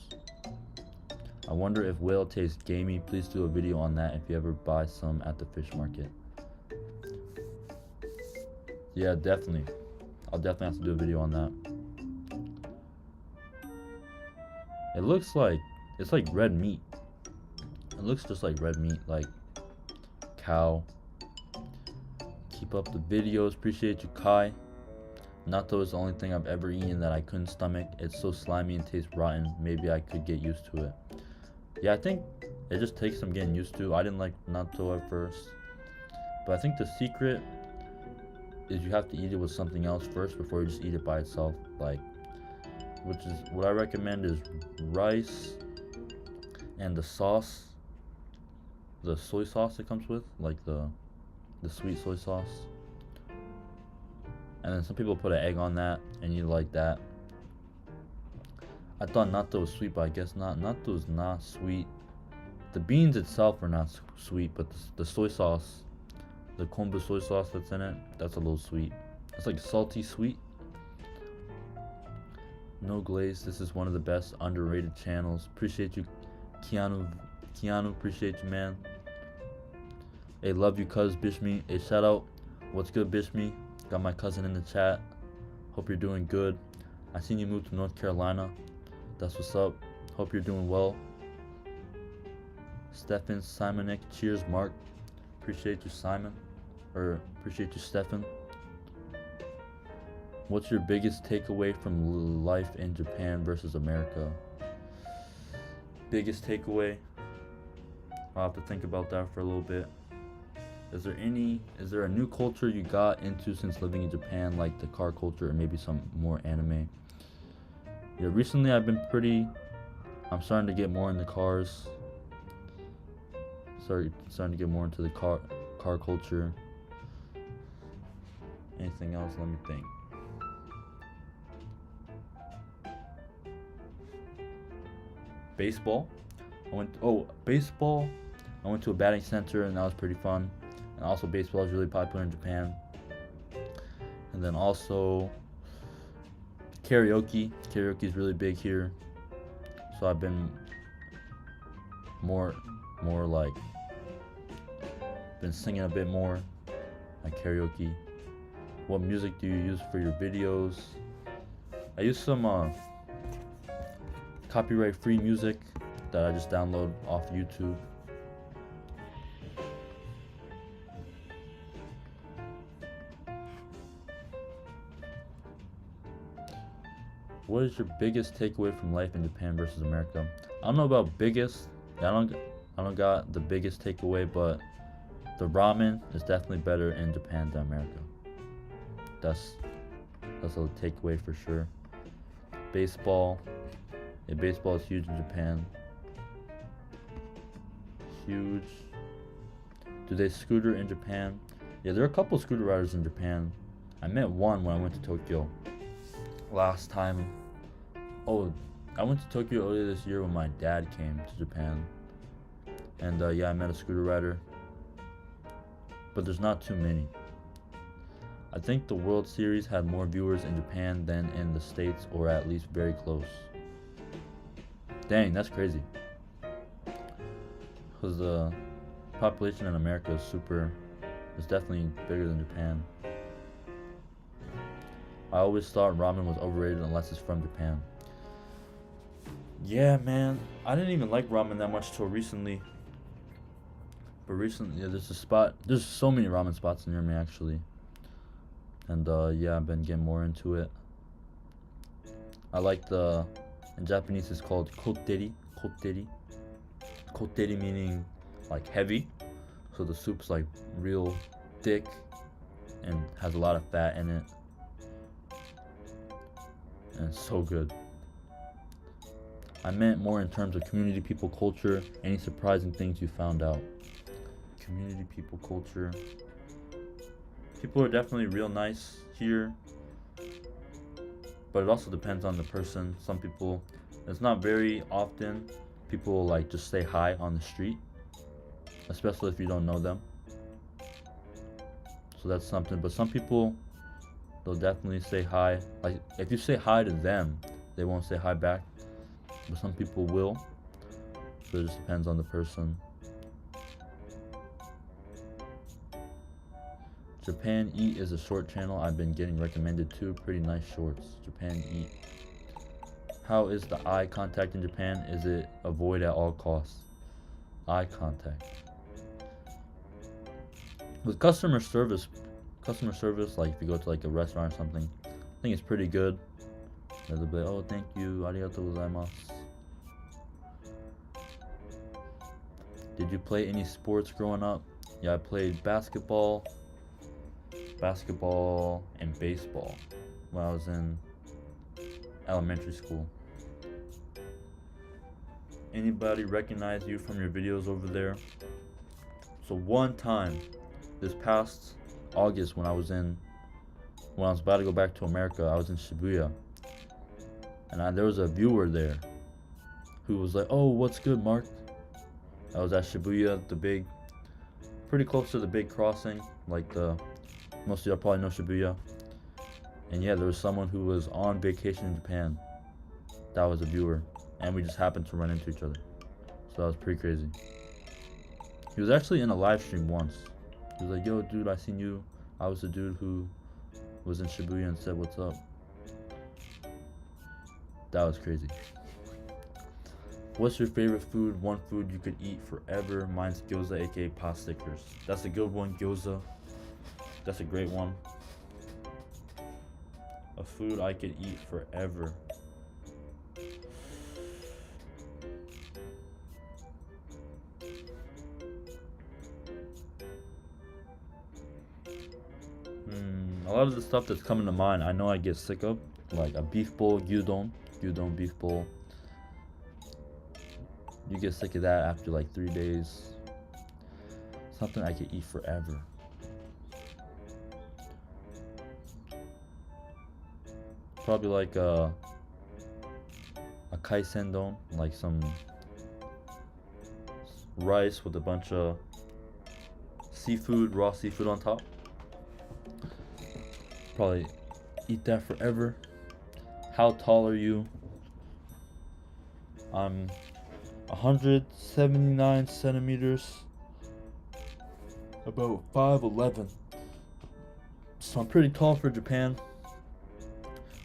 I wonder if whale tastes gamey. Please do a video on that if you ever buy some at the fish market. Yeah, definitely. I'll definitely have to do a video on that. It looks like it's like red meat. It looks just like red meat, like cow. Keep up the videos. Appreciate you, Kai. Natto is the only thing I've ever eaten that I couldn't stomach. It's so slimy and tastes rotten. Maybe I could get used to it. Yeah, I think it just takes some getting used to. I didn't like natto at first, but I think the secret is you have to eat it with something else first before you just eat it by itself. Like, which is what I recommend is rice and the sauce, the soy sauce it comes with, like the sweet soy sauce. And then some people put an egg on that and you like that. I thought natto was sweet, but I guess not. Natto is not sweet. The beans itself are not sweet, but the soy sauce, the kombu soy sauce that's in it, that's a little sweet. It's like salty sweet. No Glaze, this is one of the best underrated channels. Appreciate you, Keanu, appreciate you, man. Hey, love you, cuz Bishmi. Hey, shout out. What's good, Bishmi? Got my cousin in the chat. Hope you're doing good. I seen you move to North Carolina. That's what's up. Hope you're doing well. Stefan Simonek. Cheers, Mark. Appreciate you, Simon. Or appreciate you, Stefan. What's your biggest takeaway from life in Japan versus America? Biggest takeaway? I'll have to think about that for a little bit. Is there a new culture you got into since living in Japan, like the car culture or maybe some more anime? Yeah, recently I'm starting to get more into cars. Starting to get more into the car culture. Anything else? Let me think. Baseball. Baseball. I went to a batting center and that was pretty fun. And also baseball is really popular in Japan. And then also karaoke. Karaoke is really big here. So I've been more like been singing a bit more at karaoke. What music do you use for your videos? I use some copyright free music that I just download off YouTube. What is your biggest takeaway from life in Japan versus America? I don't know about biggest. I don't got the biggest takeaway, but the ramen is definitely better in Japan than America. That's a takeaway for sure. Baseball. Yeah, baseball is huge in Japan. Huge. Do they scooter in Japan? Yeah, there are a couple scooter riders in Japan. I met one when I went to Tokyo last time. Oh, I went to Tokyo earlier this year when my dad came to Japan. And yeah, I met a scooter rider. But there's not too many. I think the World Series had more viewers in Japan than in the States, or at least very close. Dang, that's crazy. Because the population in America is definitely bigger than Japan. I always thought ramen was overrated unless it's from Japan. Yeah, man. I didn't even like ramen that much till recently. But recently, yeah, there's so many ramen spots near me actually. And yeah, I've been getting more into it. I like in Japanese it's called kotteri. Kotteri meaning like heavy. So the soup's like real thick and has a lot of fat in it. And it's so good. I meant more in terms of community, people, culture, any surprising things you found out. Community, people, culture. People are definitely real nice here, but it also depends on the person. Some people, it's not very often people like just say hi on the street, especially if you don't know them. So that's something. But some people, they'll definitely say hi. Like if you say hi to them, they won't say hi back. But some people will. So it just depends on the person. Japan Eat is a short channel I've been getting recommended to. Pretty nice shorts. Japan Eat. How is the eye contact in Japan? Is it avoid at all costs? Eye contact. With customer service, like if you go to like a restaurant or something, I think it's pretty good. They'll be like, oh, thank you, arigatou gozaimasu. Did you play any sports growing up? Yeah, I played basketball and baseball when I was in elementary school. Anybody recognize you from your videos over there? So one time, this past August when I was about to go back to America, I was in Shibuya. And there was a viewer there who was like, oh, what's good, Mark? I was at Shibuya, pretty close to the big crossing, like most of y'all probably know Shibuya. And yeah, there was someone who was on vacation in Japan that was a viewer, and we just happened to run into each other. So that was pretty crazy. He was actually in a live stream once. He was like, yo, dude, I seen you. I was the dude who was in Shibuya and said, what's up? That was crazy. What's your favorite food? One food you could eat forever. Mine's gyoza, aka pot stickers. That's a good one, gyoza. That's a great one. A food I could eat forever. A lot of the stuff that's coming to mind, I know I get sick of, like a beef bowl, gyudon beef bowl. You get sick of that after like 3 days. Something I could eat forever. Probably like a kaisendon, like some rice with a bunch of seafood, raw seafood on top. Probably eat that forever. How tall are you? I'm 179 centimeters, about 5'11". So I'm pretty tall for Japan.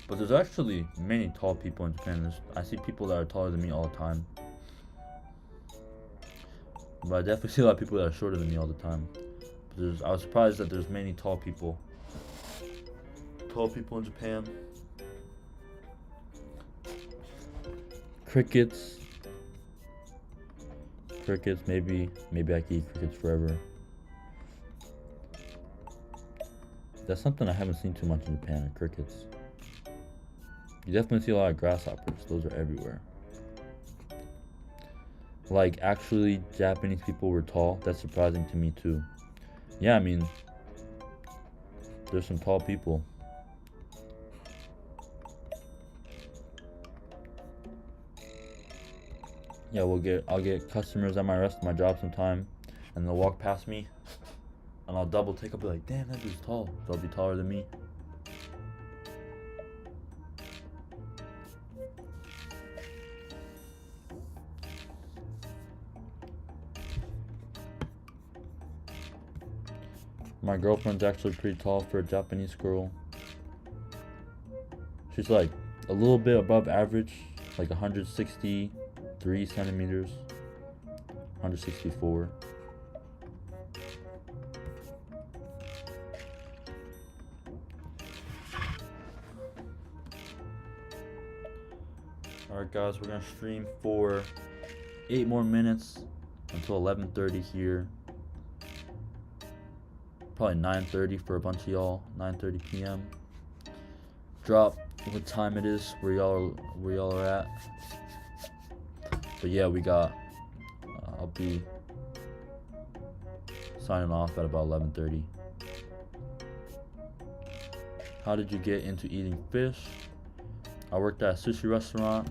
But there's actually many tall people in Japan. I see people that are taller than me all the time. But I definitely see a lot of people that are shorter than me all the time. I was surprised that there's many tall people. Tall people in Japan. Crickets. Crickets, maybe I could eat crickets forever. That's something I haven't seen too much in Japan, crickets. You definitely see a lot of grasshoppers. Those are everywhere. Like, actually, Japanese people were tall. That's surprising to me, too. Yeah, I mean, there's some tall people. Yeah, I'll get customers at my job sometime, and they'll walk past me, and I'll double take. I'll be like, damn, that dude's tall. They'll be taller than me. My girlfriend's actually pretty tall for a Japanese girl. She's like a little bit above average, like 163 centimeters, 164. Alright guys, we're gonna stream for 8 more minutes until 11:30 here. Probably 9:30 for a bunch of y'all. 9:30 p.m. Drop what time it is, where y'all are at. But yeah, we got. I'll be signing off at about 11:30. How did you get into eating fish? I worked at a sushi restaurant.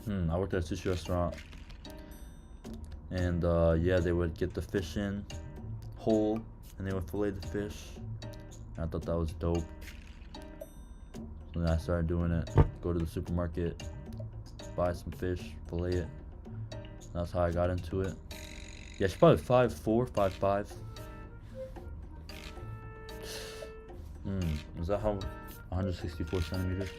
I worked at a sushi restaurant. And yeah, they would get the fish in whole, and they would fillet the fish. And I thought that was dope. So then I started doing it. Go to the supermarket, buy some fish, fillet it. That's how I got into it. Yeah, she's probably 5'4", 5'5". Is that how 164 centimeters?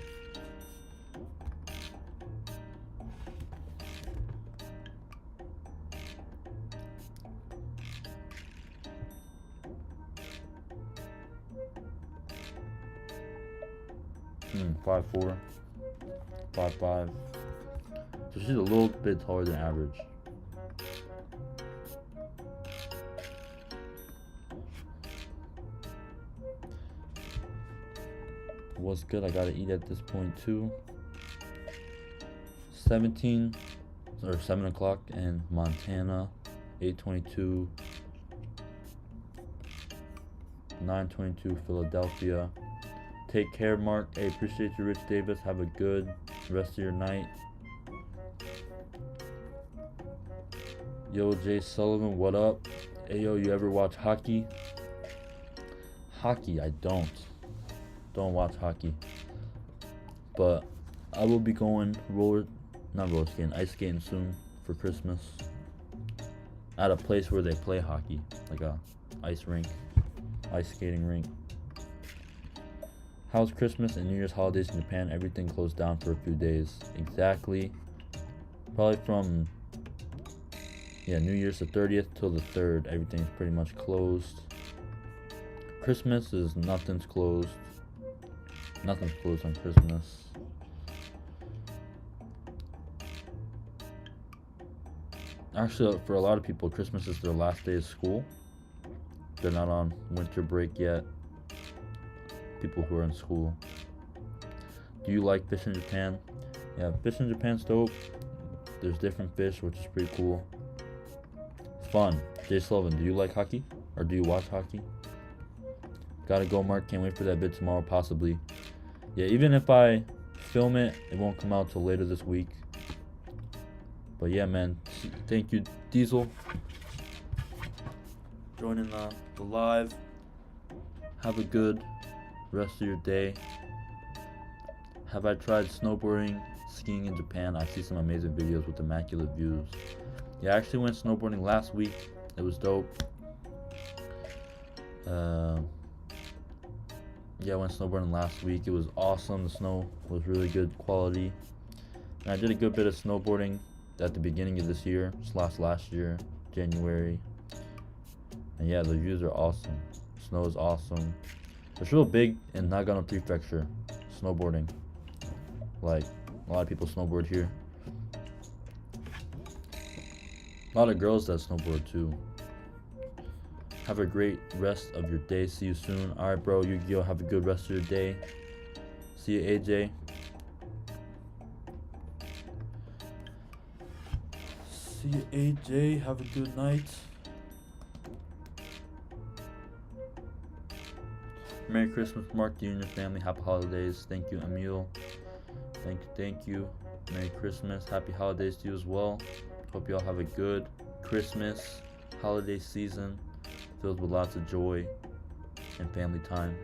Hmm, 5'4", 5'5". So she's a little bit taller than average. What's good? I gotta eat at this point too. 7 o'clock in Montana. 8:22. 9:22 Philadelphia. Take care, Mark. Hey, appreciate you, Rich Davis. Have a good rest of your night. Yo, Jay Sullivan, what up? Hey, yo, you ever watch hockey? Hockey, I don't watch hockey. But I will be going ice skating soon for Christmas. At a place where they play hockey, like a ice skating rink. How's Christmas and New Year's holidays in Japan? Everything closed down for a few days. Exactly. Probably from New Year's the 30th till the 3rd. Everything's pretty much closed. Christmas is nothing's closed. Nothing's closed on Christmas. Actually, for a lot of people, Christmas is their last day of school. They're not on winter break yet. People who are in school. Do you like fish in Japan? Yeah, fish in Japan's dope. There's different fish, which is pretty cool. Fun. Jay Sullivan, do you like hockey? Or do you watch hockey? Gotta go, Mark. Can't wait for that vid tomorrow, possibly. Yeah, even if I film it, it won't come out till later this week. But yeah, man. Thank you, Diesel. Joining the live. Have a good rest of your day. Have I tried snowboarding, skiing in Japan? I see some amazing videos with immaculate views. Yeah, I actually went snowboarding last week. It was dope. Uh, yeah, I went snowboarding last week. It was awesome. The snow was really good quality. And I did a good bit of snowboarding at the beginning of this year, slash last year, January. And yeah, the views are awesome. Snow is awesome. It's real big in Nagano Prefecture, snowboarding. Like, a lot of people snowboard here. A lot of girls that snowboard too. Have a great rest of your day. See you soon. Alright, bro. Yu-Gi-Oh! Have a good rest of your day. See you, AJ. See you, AJ. Have a good night. Merry Christmas, Mark, to you and your family. Happy holidays. Thank you, Emil. Thank you. Merry Christmas. Happy holidays to you as well. Hope you all have a good Christmas holiday season filled with lots of joy and family time.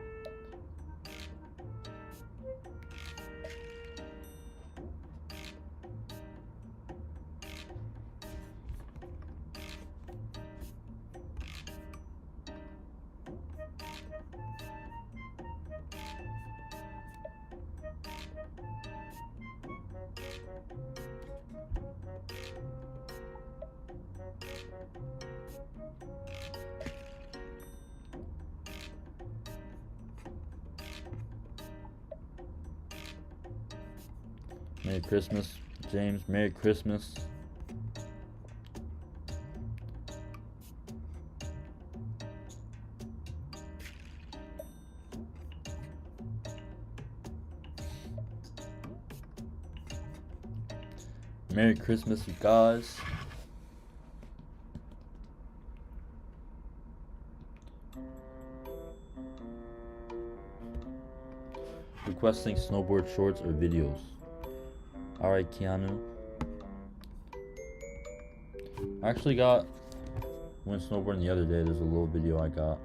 Merry Christmas, James. Merry Christmas. Merry Christmas, you guys. Requesting snowboard shorts or videos. Alright, Keanu. I actually went snowboarding the other day. There's a little video I got.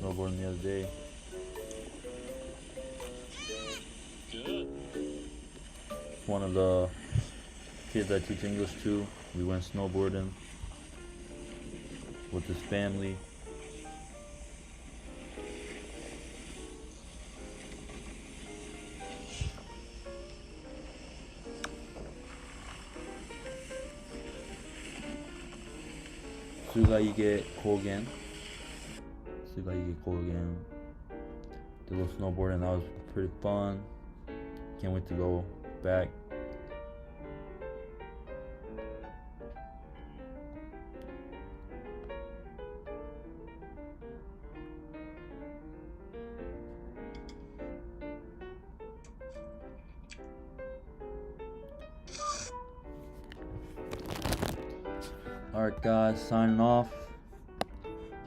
Snowboarding the other day. Good. One of the kids I teach English to, we went snowboarding with his family. Sugaige Kogen. Sugaige Kogen. Did a little snowboarding, that was pretty fun. Can't wait to go back. Alright guys, signing off.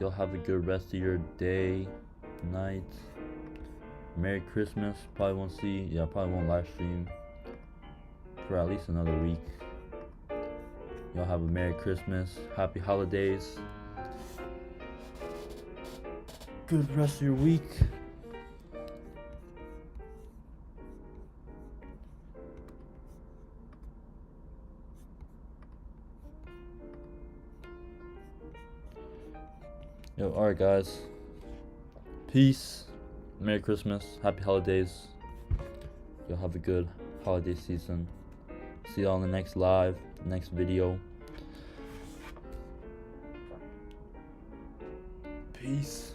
Y'all have a good rest of your day, night. Merry Christmas. Probably won't live stream for at least another week. Y'all have a Merry Christmas. Happy holidays. Good rest of your week. Yo, alright guys. Peace. Merry Christmas. Happy holidays. Y'all have a good holiday season. See y'all in the next live, next video. Peace.